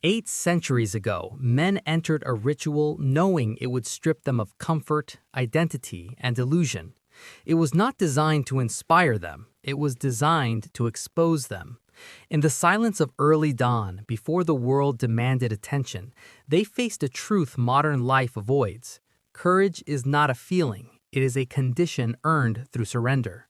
8 centuries ago, men entered a ritual knowing it would strip them of comfort, identity, and illusion. It was not designed to inspire them, it was designed to expose them. In the silence of early dawn, before the world demanded attention, they faced a truth modern life avoids. Courage is not a feeling, it is a condition earned through surrender.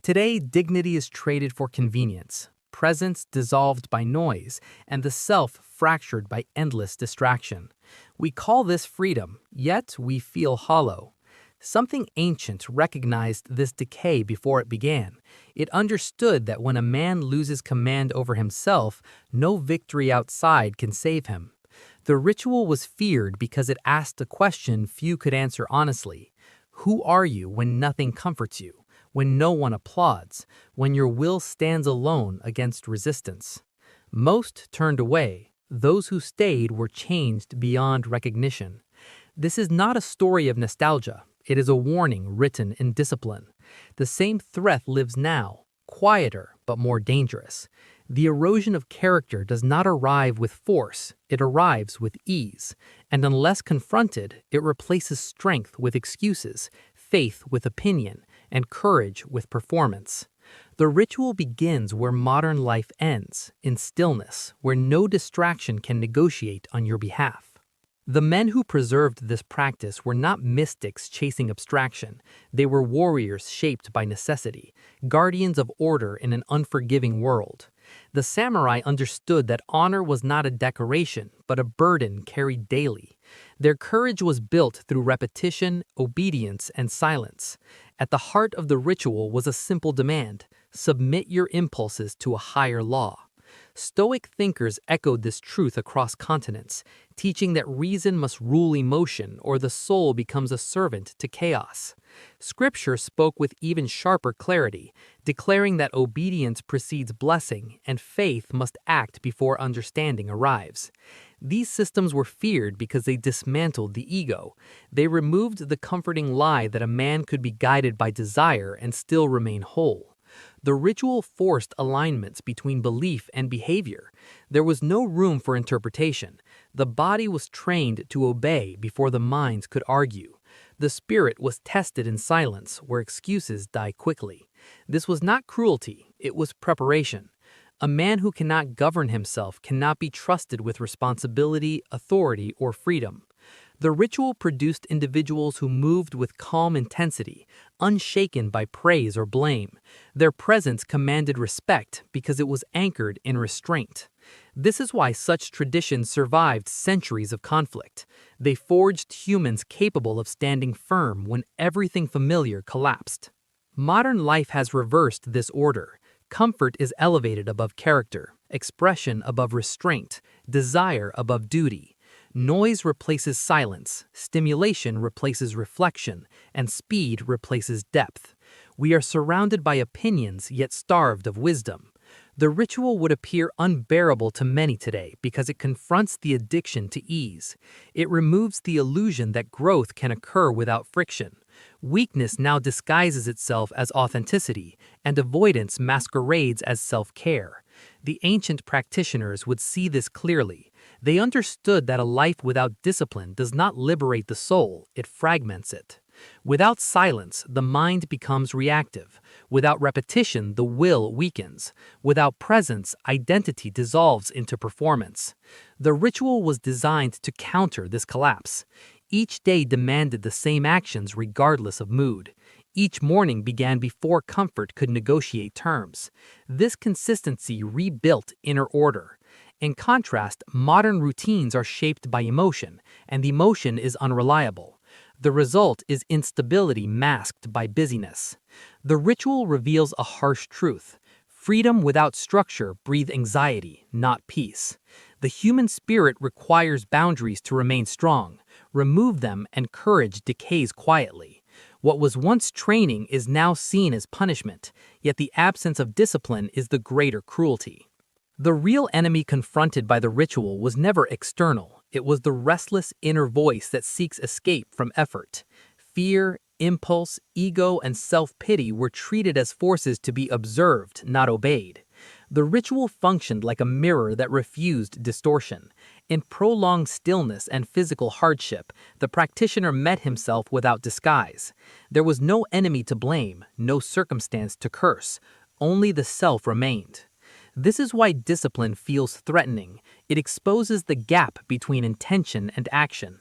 Today, dignity is traded for convenience, presence dissolved by noise, and the self fractured by endless distraction. We call this freedom, yet we feel hollow. Something ancient recognized this decay before it began. It understood that when a man loses command over himself, no victory outside can save him. The ritual was feared because it asked a question few could answer honestly. Who are you when nothing comforts you, when no one applauds, when your will stands alone against resistance? Most turned away. Those who stayed were changed beyond recognition. This is not a story of nostalgia. It is a warning written in discipline. The same threat lives now, quieter but more dangerous. The erosion of character does not arrive with force, it arrives with ease. And unless confronted, it replaces strength with excuses, faith with opinion, and courage with performance. The ritual begins where modern life ends, in stillness, where no distraction can negotiate on your behalf. The men who preserved this practice were not mystics chasing abstraction. They were warriors shaped by necessity, guardians of order in an unforgiving world. The samurai understood that honor was not a decoration, but a burden carried daily. Their courage was built through repetition, obedience, and silence. At the heart of the ritual was a simple demand: submit your impulses to a higher law. Stoic thinkers echoed this truth across continents, teaching that reason must rule emotion or the soul becomes a servant to chaos. Scripture spoke with even sharper clarity, declaring that obedience precedes blessing and faith must act before understanding arrives. These systems were feared because they dismantled the ego. They removed the comforting lie that a man could be guided by desire and still remain whole. The ritual forced alignments between belief and behavior. There was no room for interpretation. The body was trained to obey before the mind could argue. The spirit was tested in silence, where excuses die quickly. This was not cruelty, it was preparation. A man who cannot govern himself cannot be trusted with responsibility, authority, or freedom. The ritual produced individuals who moved with calm intensity, unshaken by praise or blame. Their presence commanded respect because it was anchored in restraint. This is why such traditions survived centuries of conflict. They forged humans capable of standing firm when everything familiar collapsed. Modern life has reversed this order. Comfort is elevated above character, expression above restraint, desire above duty. Noise replaces silence, stimulation replaces reflection, and speed replaces depth. We are surrounded by opinions yet starved of wisdom. The ritual would appear unbearable to many today because it confronts the addiction to ease. It removes the illusion that growth can occur without friction. Weakness now disguises itself as authenticity, and avoidance masquerades as self-care. The ancient practitioners would see this clearly. They understood that a life without discipline does not liberate the soul, it fragments it. Without silence, the mind becomes reactive. Without repetition, the will weakens. Without presence, identity dissolves into performance. The ritual was designed to counter this collapse. Each day demanded the same actions regardless of mood. Each morning began before comfort could negotiate terms. This consistency rebuilt inner order. In contrast, modern routines are shaped by emotion, and emotion is unreliable. The result is instability masked by busyness. The ritual reveals a harsh truth. Freedom without structure breeds anxiety, not peace. The human spirit requires boundaries to remain strong. Remove them and courage decays quietly. What was once training is now seen as punishment, yet the absence of discipline is the greater cruelty. The real enemy confronted by the ritual was never external. It was the restless inner voice that seeks escape from effort. Fear, impulse, ego, and self-pity were treated as forces to be observed, not obeyed. The ritual functioned like a mirror that refused distortion. In prolonged stillness and physical hardship, the practitioner met himself without disguise. There was no enemy to blame, no circumstance to curse, only the self remained. This is why discipline feels threatening. It exposes the gap between intention and action.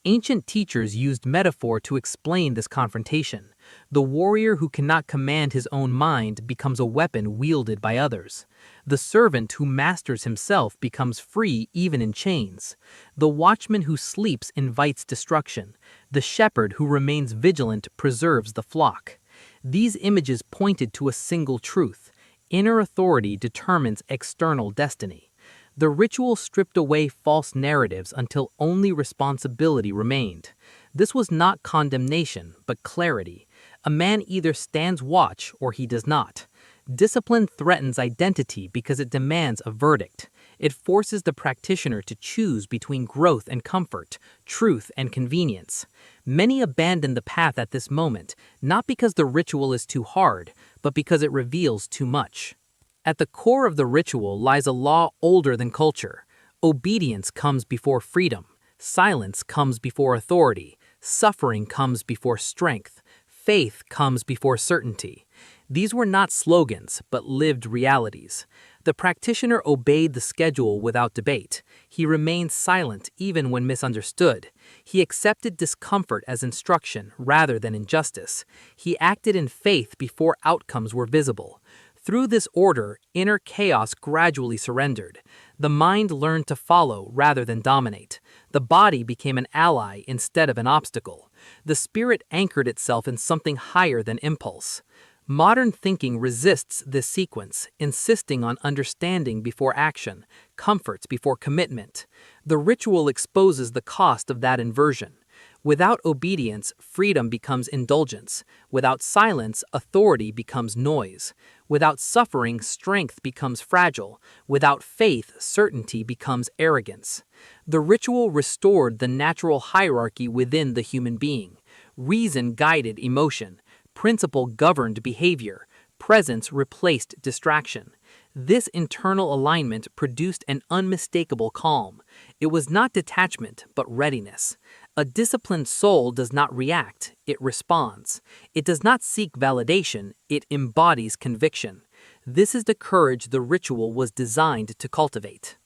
Ancient teachers used metaphor to explain this confrontation. The warrior who cannot command his own mind becomes a weapon wielded by others. The servant who masters himself becomes free even in chains. The watchman who sleeps invites destruction. The shepherd who remains vigilant preserves the flock. These images pointed to a single truth. Inner authority determines external destiny. The ritual stripped away false narratives until only responsibility remained. This was not condemnation, but clarity. A man either stands watch or he does not. Discipline threatens identity because it demands a verdict. It forces the practitioner to choose between growth and comfort, truth and convenience. Many abandon the path at this moment, not because the ritual is too hard, but because it reveals too much. At the core of the ritual lies a law older than culture. Obedience comes before freedom. Silence comes before authority. Suffering comes before strength. Faith comes before certainty. These were not slogans, but lived realities. The practitioner obeyed the schedule without debate. He remained silent even when misunderstood. He accepted discomfort as instruction rather than injustice. He acted in faith before outcomes were visible. Through this order, inner chaos gradually surrendered. The mind learned to follow rather than dominate. The body became an ally instead of an obstacle. The spirit anchored itself in something higher than impulse. Modern thinking resists this sequence, insisting on understanding before action, comfort before commitment. The ritual exposes the cost of that inversion. Without obedience, freedom becomes indulgence. Without silence, authority becomes noise. Without suffering, strength becomes fragile. Without faith, certainty becomes arrogance. The ritual restored the natural hierarchy within the human being. Reason guided emotion. Principle governed behavior. Presence replaced distraction. This internal alignment produced an unmistakable calm. It was not detachment, but readiness. A disciplined soul does not react, it responds. It does not seek validation, it embodies conviction. This is the courage the ritual was designed to cultivate.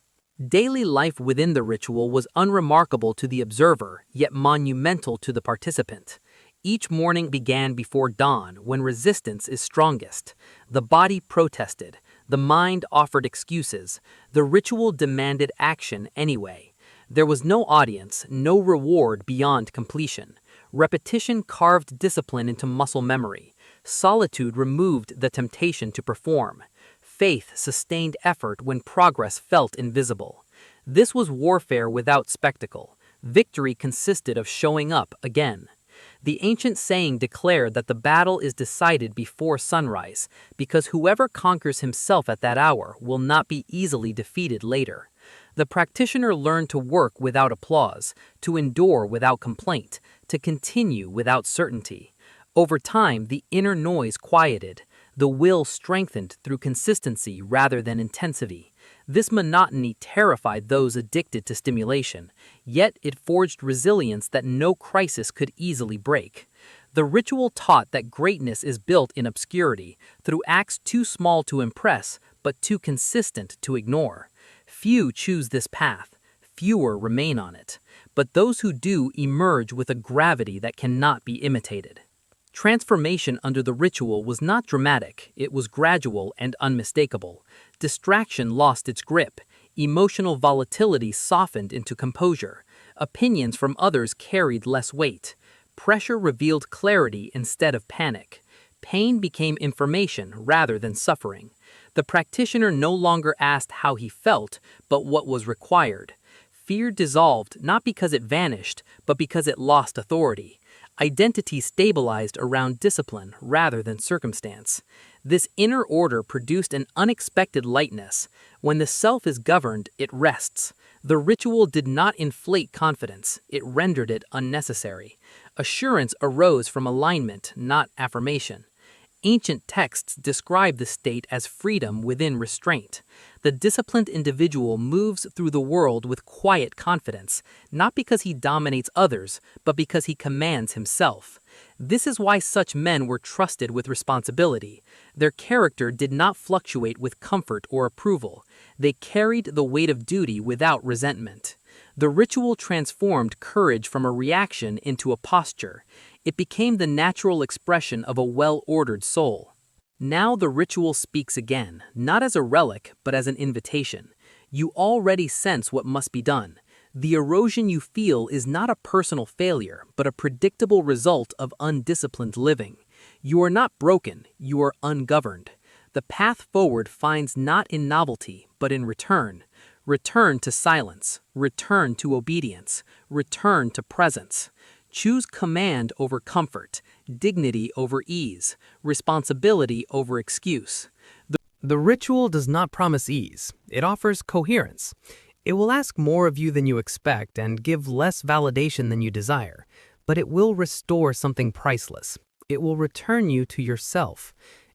Daily life within the ritual was unremarkable to the observer, yet monumental to the participant. Each morning began before dawn, when resistance is strongest. The body protested. The mind offered excuses. The ritual demanded action anyway. There was no audience, no reward beyond completion. Repetition carved discipline into muscle memory. Solitude removed the temptation to perform. Faith sustained effort when progress felt invisible. This was warfare without spectacle. Victory consisted of showing up again. The ancient saying declared that the battle is decided before sunrise, because whoever conquers himself at that hour will not be easily defeated later. The practitioner learned to work without applause, to endure without complaint, to continue without certainty. Over time, the inner noise quieted. The will strengthened through consistency rather than intensity. This monotony terrified those addicted to stimulation, yet it forged resilience that no crisis could easily break. The ritual taught that greatness is built in obscurity, through acts too small to impress, but too consistent to ignore. Few choose this path, fewer remain on it, but those who do emerge with a gravity that cannot be imitated. Transformation under the ritual was not dramatic, it was gradual and unmistakable. Distraction lost its grip. Emotional volatility softened into composure. Opinions from others carried less weight. Pressure revealed clarity instead of panic. Pain became information rather than suffering. The practitioner no longer asked how he felt, but what was required. Fear dissolved not because it vanished, but because it lost authority. Identity stabilized around discipline rather than circumstance. This inner order produced an unexpected lightness. When the self is governed, it rests. The ritual did not inflate confidence, it rendered it unnecessary. Assurance arose from alignment, not affirmation. Ancient texts describe the state as freedom within restraint. The disciplined individual moves through the world with quiet confidence, not because he dominates others, but because he commands himself. This is why such men were trusted with responsibility. Their character did not fluctuate with comfort or approval. They carried the weight of duty without resentment. The ritual transformed courage from a reaction into a posture. It became the natural expression of a well-ordered soul. Now the ritual speaks again, not as a relic, but as an invitation. You already sense what must be done. The erosion you feel is not a personal failure, but a predictable result of undisciplined living. You are not broken, you are ungoverned. The path forward finds not in novelty, but in return. Return to silence, return to obedience, return to presence. Choose command over comfort, dignity over ease, responsibility over excuse. The ritual does not promise ease. It offers coherence. It will ask more of you than you expect and give less validation than you desire, but it will restore something priceless. It will return you to yourself.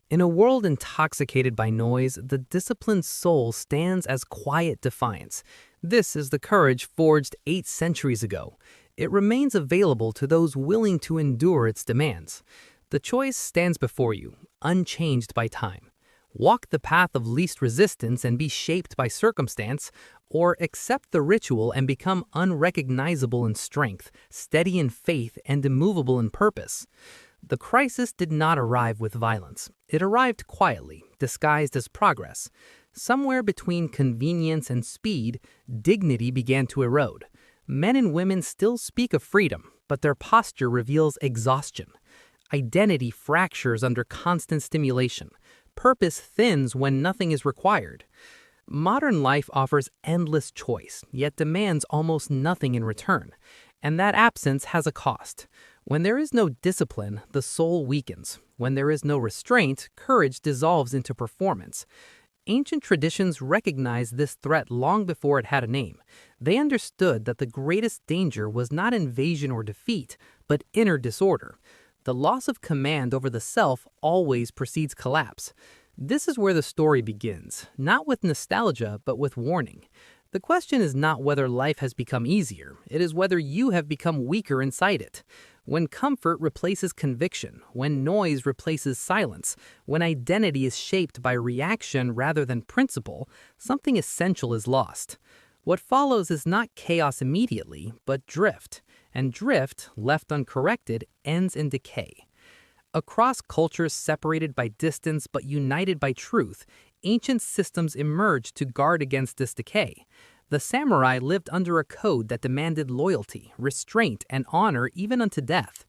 In a world intoxicated by noise, the disciplined soul stands as quiet defiance. This is the courage forged 8 centuries ago. It remains available to those willing to endure its demands. The choice stands before you, unchanged by time. Walk the path of least resistance and be shaped by circumstance, or accept the ritual and become unrecognizable in strength, steady in faith, and immovable in purpose. The crisis did not arrive with violence. It arrived quietly, disguised as progress. Somewhere between convenience and speed, dignity began to erode. Men and women still speak of freedom, but their posture reveals exhaustion. Identity fractures under constant stimulation. Purpose thins when nothing is required. Modern life offers endless choice, yet demands almost nothing in return. And that absence has a cost. When there is no discipline, the soul weakens. When there is no restraint, courage dissolves into performance. Ancient traditions recognized this threat long before it had a name. They understood that the greatest danger was not invasion or defeat, but inner disorder. The loss of command over the self always precedes collapse. This is where the story begins, not with nostalgia, but with warning. The question is not whether life has become easier, it is whether you have become weaker inside it. When comfort replaces conviction, when noise replaces silence, when identity is shaped by reaction rather than principle, something essential is lost. What follows is not chaos immediately, but drift. And drift, left uncorrected, ends in decay. Across cultures separated by distance but united by truth, ancient systems emerged to guard against this decay. The samurai lived under a code that demanded loyalty, restraint, and honor even unto death.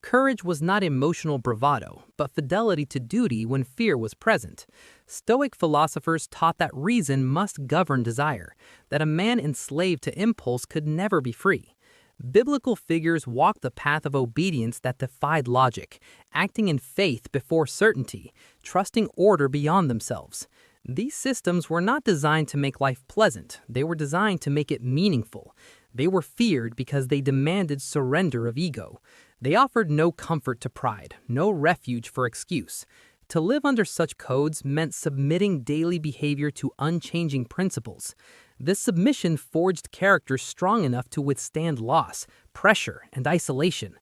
Courage was not emotional bravado, but fidelity to duty when fear was present. Stoic philosophers taught that reason must govern desire, that a man enslaved to impulse could never be free. Biblical figures walked the path of obedience that defied logic, acting in faith before certainty, trusting order beyond themselves. These systems were not designed to make life pleasant, they were designed to make it meaningful. They were feared because they demanded surrender of ego. They offered no comfort to pride, no refuge for excuse. To live under such codes meant submitting daily behavior to unchanging principles. This submission forged character strong enough to withstand loss, pressure, and isolation.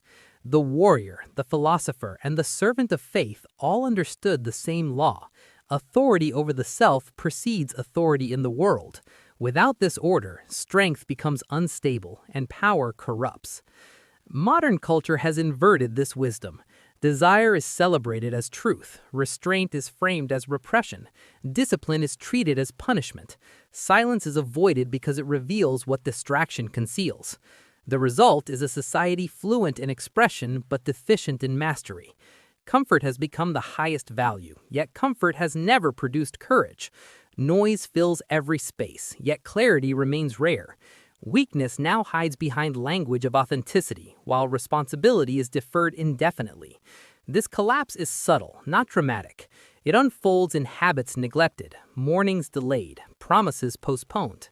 The warrior, the philosopher, and the servant of faith all understood the same law. Authority over the self precedes authority in the world. Without this order, strength becomes unstable and power corrupts. Modern culture has inverted this wisdom. Desire is celebrated as truth, restraint is framed as repression, discipline is treated as punishment, silence is avoided because it reveals what distraction conceals. The result is a society fluent in expression but deficient in mastery. Comfort has become the highest value, yet comfort has never produced courage. Noise fills every space, yet clarity remains rare. Weakness now hides behind language of authenticity, while responsibility is deferred indefinitely. This collapse is subtle, not dramatic. It unfolds in habits neglected, mornings delayed, promises postponed.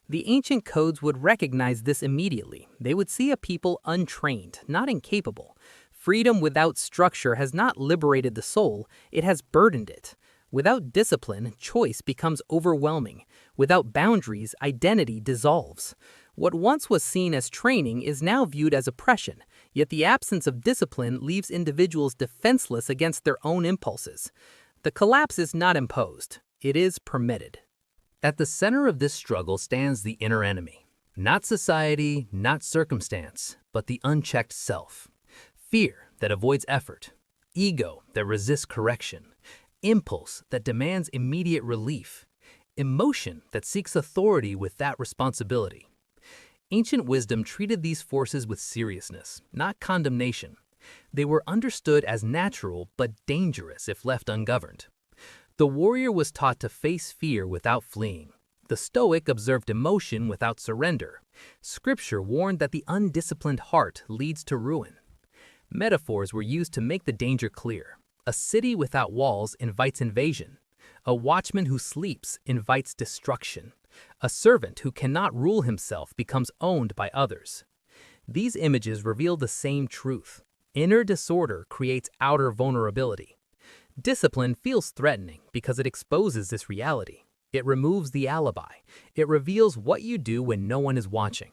The ancient codes would recognize this immediately. They would see a people untrained, not incapable. Freedom without structure has not liberated the soul, it has burdened it. Without discipline, choice becomes overwhelming. Without boundaries, identity dissolves. What once was seen as training is now viewed as oppression, yet the absence of discipline leaves individuals defenseless against their own impulses. The collapse is not imposed, it is permitted. At the center of this struggle stands the inner enemy. Not society, not circumstance, but the unchecked self. Fear that avoids effort, ego that resists correction, impulse that demands immediate relief, emotion that seeks authority without responsibility. Ancient wisdom treated these forces with seriousness, not condemnation. They were understood as natural but dangerous if left ungoverned. The warrior was taught to face fear without fleeing. The Stoic observed emotion without surrender. Scripture warned that the undisciplined heart leads to ruin. Metaphors were used to make the danger clear. A city without walls invites invasion. A watchman who sleeps invites destruction. A servant who cannot rule himself becomes owned by others. These images reveal the same truth. Inner disorder creates outer vulnerability. Discipline feels threatening because it exposes this reality. It removes the alibi. It reveals what you do when no one is watching.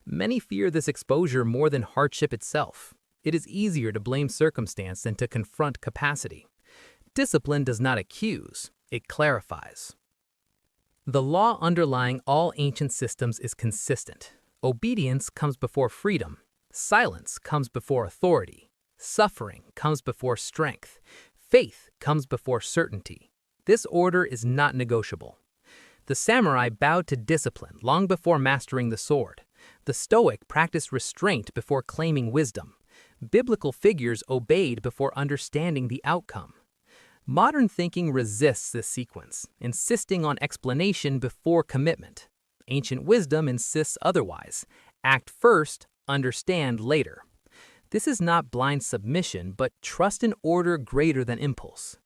Many fear this exposure more than hardship itself. It is easier to blame circumstance than to confront capacity. Discipline does not accuse, it clarifies. The law underlying all ancient systems is consistent. Obedience comes before freedom. Silence comes before authority. Suffering comes before strength. Faith comes before certainty. This order is not negotiable. The samurai bowed to discipline long before mastering the sword. The Stoic practiced restraint before claiming wisdom. Biblical figures obeyed before understanding the outcome. Modern thinking resists this sequence, insisting on explanation before commitment. Ancient wisdom insists otherwise. Act first, understand later. This is not blind submission, but trust in order greater than impulse.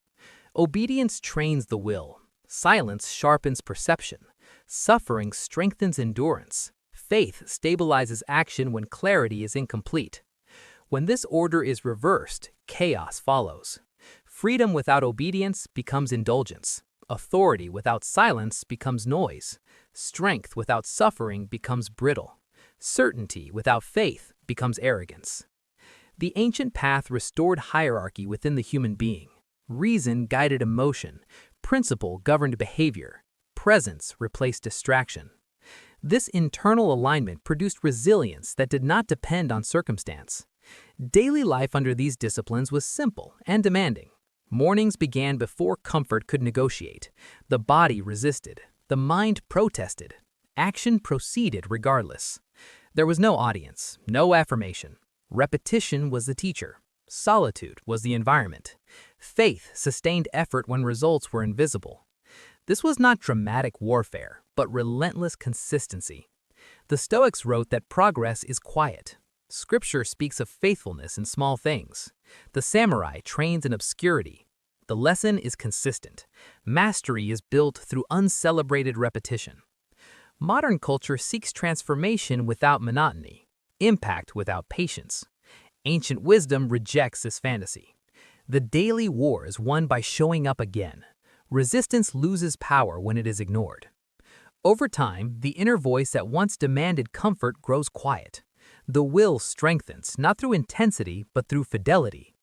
Obedience trains the will. Silence sharpens perception. Suffering strengthens endurance. Faith stabilizes action when clarity is incomplete. When this order is reversed, chaos follows. Freedom without obedience becomes indulgence. Authority without silence becomes noise. Strength without suffering becomes brittle. Certainty without faith becomes arrogance. The ancient path restored hierarchy within the human being. Reason guided emotion. Principle governed behavior. Presence replaced distraction. This internal alignment produced resilience that did not depend on circumstance. Daily life under these disciplines was simple and demanding. Mornings began before comfort could negotiate. The body resisted. The mind protested. Action proceeded regardless. There was no audience, no affirmation. Repetition was the teacher. Solitude was the environment. Faith sustained effort when results were invisible. This was not dramatic warfare, but relentless consistency. The Stoics wrote that progress is quiet. Scripture speaks of faithfulness in small things. The samurai trains in obscurity. The lesson is consistent. Mastery is built through uncelebrated repetition. Modern culture seeks transformation without monotony, impact without patience. Ancient wisdom rejects this fantasy. The daily war is won by showing up again. Resistance loses power when it is ignored. Over time, the inner voice that once demanded comfort grows quiet. The will strengthens, not through intensity, but through fidelity.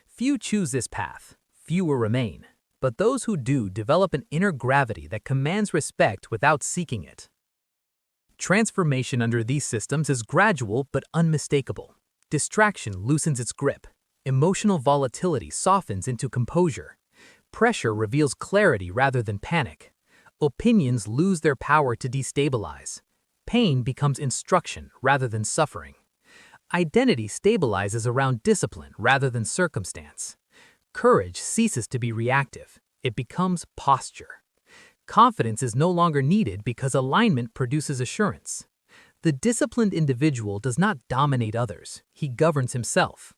Few choose this path, fewer remain. But those who do develop an inner gravity that commands respect without seeking it. Transformation under these systems is gradual but unmistakable. Distraction loosens its grip. Emotional volatility softens into composure. Pressure reveals clarity rather than panic. Opinions lose their power to destabilize. Pain becomes instruction rather than suffering. Identity stabilizes around discipline rather than circumstance. Courage ceases to be reactive. It becomes posture. Confidence is no longer needed because alignment produces assurance. The disciplined individual does not dominate others. He governs himself.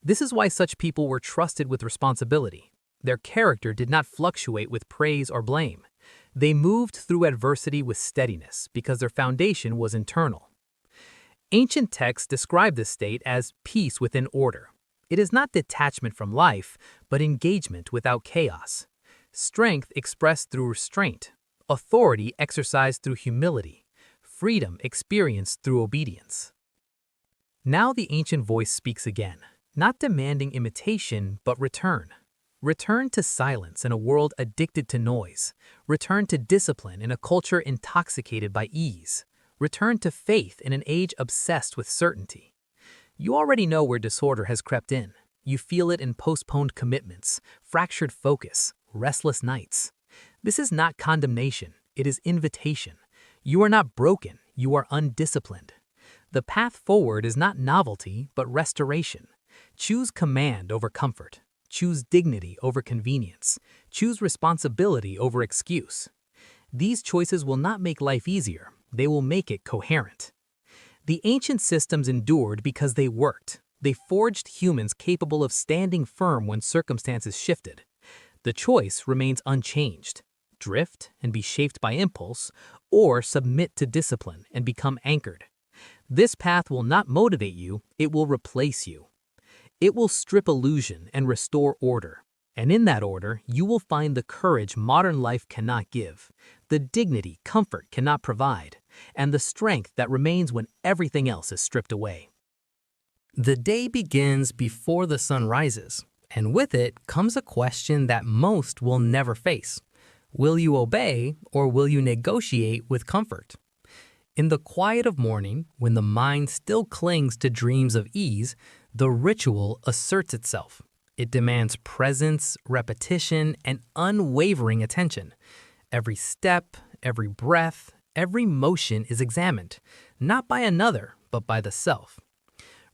This is why such people were trusted with responsibility. Their character did not fluctuate with praise or blame. They moved through adversity with steadiness because their foundation was internal. Ancient texts describe this state as peace within order. It is not detachment from life, but engagement without chaos. Strength expressed through restraint, authority exercised through humility, freedom experienced through obedience. Now the ancient voice speaks again, not demanding imitation, but return. Return to silence in a world addicted to noise. Return to discipline in a culture intoxicated by ease. Return to faith in an age obsessed with certainty. You already know where disorder has crept in. You feel it in postponed commitments, fractured focus, restless nights. This is not condemnation, it is invitation. You are not broken, you are undisciplined. The path forward is not novelty, but restoration. Choose command over comfort. Choose dignity over convenience. Choose responsibility over excuse. These choices will not make life easier, they will make it coherent. The ancient systems endured because they worked. They forged humans capable of standing firm when circumstances shifted. The choice remains unchanged. Drift and be shaped by impulse, or submit to discipline and become anchored. This path will not motivate you, it will replace you. It will strip illusion and restore order. And in that order, you will find the courage modern life cannot give, the dignity comfort cannot provide, and the strength that remains when everything else is stripped away. The day begins before the sun rises, and with it comes a question that most will never face. Will you obey, or will you negotiate with comfort? In the quiet of morning, when the mind still clings to dreams of ease, the ritual asserts itself. It demands presence, repetition, and unwavering attention. Every step, every breath, every motion is examined, not by another, but by the self.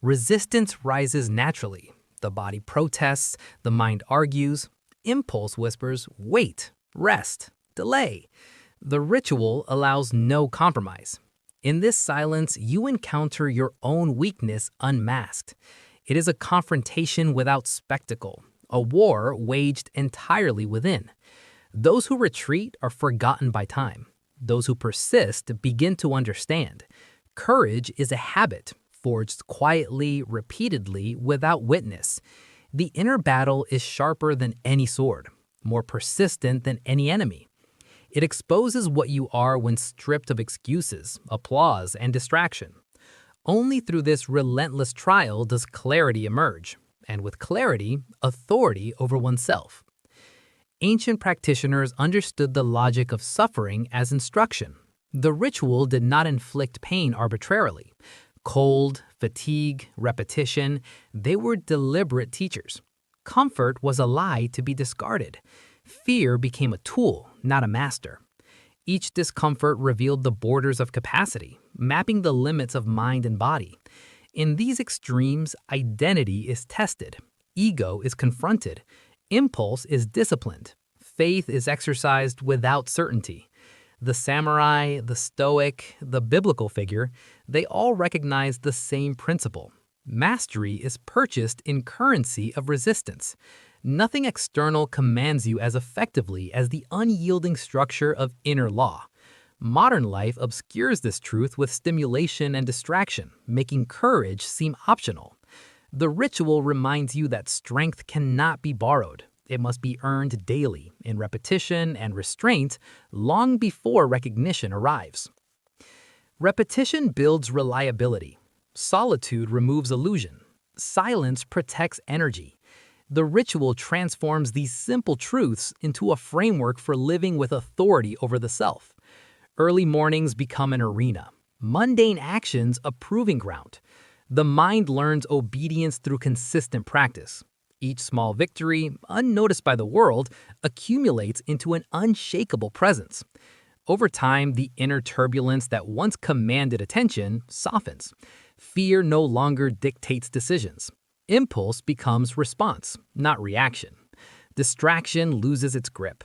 Resistance rises naturally. The body protests, the mind argues. Impulse whispers, wait, rest, delay. The ritual allows no compromise. In this silence, you encounter your own weakness unmasked. It is a confrontation without spectacle, a war waged entirely within. Those who retreat are forgotten by time. Those who persist begin to understand. Courage is a habit, forged quietly, repeatedly, without witness. The inner battle is sharper than any sword, more persistent than any enemy. It exposes what you are when stripped of excuses, applause, and distraction. Only through this relentless trial does clarity emerge, and with clarity, authority over oneself. Ancient practitioners understood the logic of suffering as instruction. The ritual did not inflict pain arbitrarily. Cold, fatigue, repetition, they were deliberate teachers. Comfort was a lie to be discarded. Fear became a tool, not a master. Each discomfort revealed the borders of capacity, mapping the limits of mind and body. In these extremes, identity is tested, ego is confronted, impulse is disciplined, faith is exercised without certainty. The samurai, the stoic, the biblical figure, they all recognize the same principle. Mastery is purchased in currency of resistance. Nothing external commands you as effectively as the unyielding structure of inner law. Modern life obscures this truth with stimulation and distraction, making courage seem optional. The ritual reminds you that strength cannot be borrowed. It must be earned daily, in repetition and restraint, long before recognition arrives. Repetition builds reliability. Solitude removes illusion. Silence protects energy. The ritual transforms these simple truths into a framework for living with authority over the self. Early mornings become an arena. Mundane actions a proving ground. The mind learns obedience through consistent practice. Each small victory, unnoticed by the world, accumulates into an unshakable presence. Over time, the inner turbulence that once commanded attention softens. Fear no longer dictates decisions. Impulse becomes response, not reaction. Distraction loses its grip.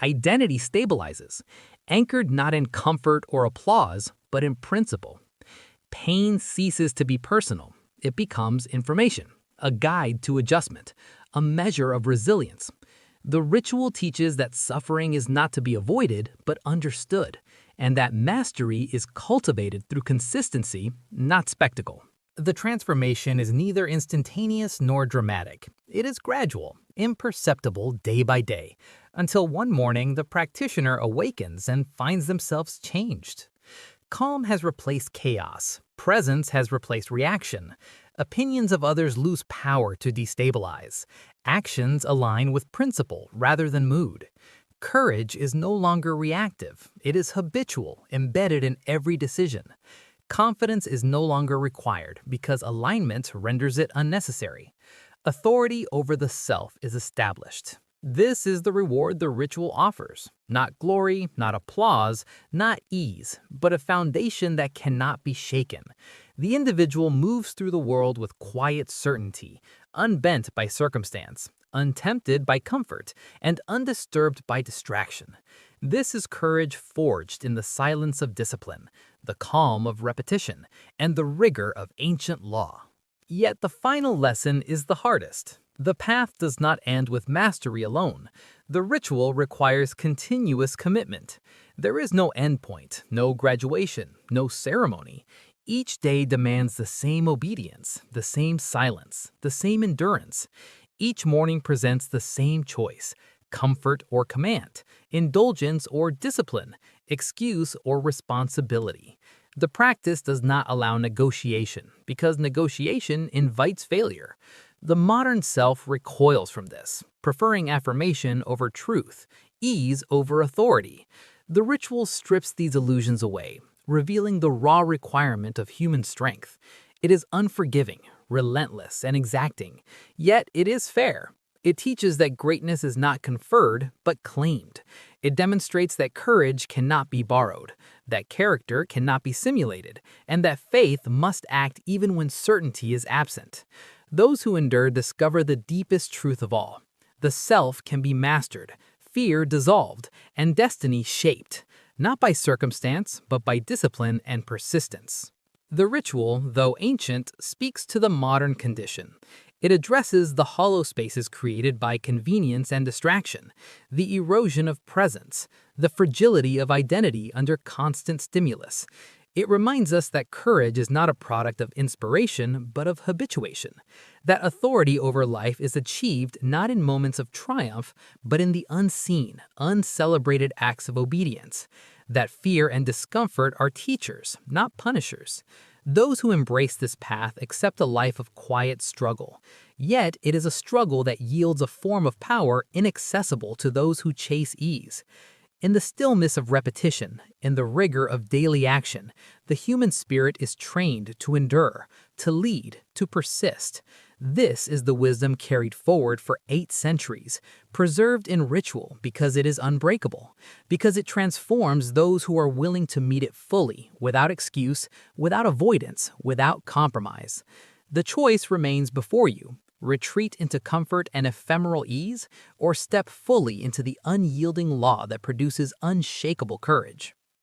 Identity stabilizes, anchored not in comfort or applause, but in principle. Pain ceases to be personal. It becomes information, a guide to adjustment, a measure of resilience. The ritual teaches that suffering is not to be avoided, but understood, and that mastery is cultivated through consistency, not spectacle. The transformation is neither instantaneous nor dramatic. It is gradual, imperceptible day by day, until one morning the practitioner awakens and finds themselves changed. Calm has replaced chaos. Presence has replaced reaction. Opinions of others lose power to destabilize. Actions align with principle rather than mood. Courage is no longer reactive. It is habitual, embedded in every decision. Confidence is no longer required because alignment renders it unnecessary. Authority over the self is established. This is the reward the ritual offers. Not glory, not applause, not ease, but a foundation that cannot be shaken. The individual moves through the world with quiet certainty, unbent by circumstance, untempted by comfort, and undisturbed by distraction. This is courage forged in the silence of discipline, the calm of repetition, and the rigor of ancient law. Yet the final lesson is the hardest. The path does not end with mastery alone. The ritual requires continuous commitment. There is no endpoint, no graduation, no ceremony. Each day demands the same obedience, the same silence, the same endurance. Each morning presents the same choice: comfort or command, indulgence or discipline, excuse or responsibility. The practice does not allow negotiation because negotiation invites failure. The modern self recoils from this, preferring affirmation over truth, ease over authority. The ritual strips these illusions away, revealing the raw requirement of human strength. It is unforgiving, relentless, and exacting, yet it is fair. It teaches that greatness is not conferred, but claimed. It demonstrates that courage cannot be borrowed, that character cannot be simulated, and that faith must act even when certainty is absent. Those who endure discover the deepest truth of all. The self can be mastered, fear dissolved, and destiny shaped, not by circumstance, but by discipline and persistence. The ritual, though ancient, speaks to the modern condition. It addresses the hollow spaces created by convenience and distraction, the erosion of presence, the fragility of identity under constant stimulus. It reminds us that courage is not a product of inspiration, but of habituation. That authority over life is achieved not in moments of triumph, but in the unseen, uncelebrated acts of obedience. That fear and discomfort are teachers, not punishers. Those who embrace this path accept a life of quiet struggle. Yet it is a struggle that yields a form of power inaccessible to those who chase ease. In the stillness of repetition, in the rigor of daily action, the human spirit is trained to endure, to lead, to persist. This is the wisdom carried forward for 8 centuries, preserved in ritual because it is unbreakable, because it transforms those who are willing to meet it fully, without excuse, without avoidance, without compromise. The choice remains before you. Retreat into comfort and ephemeral ease, or step fully into the unyielding law that produces unshakable courage.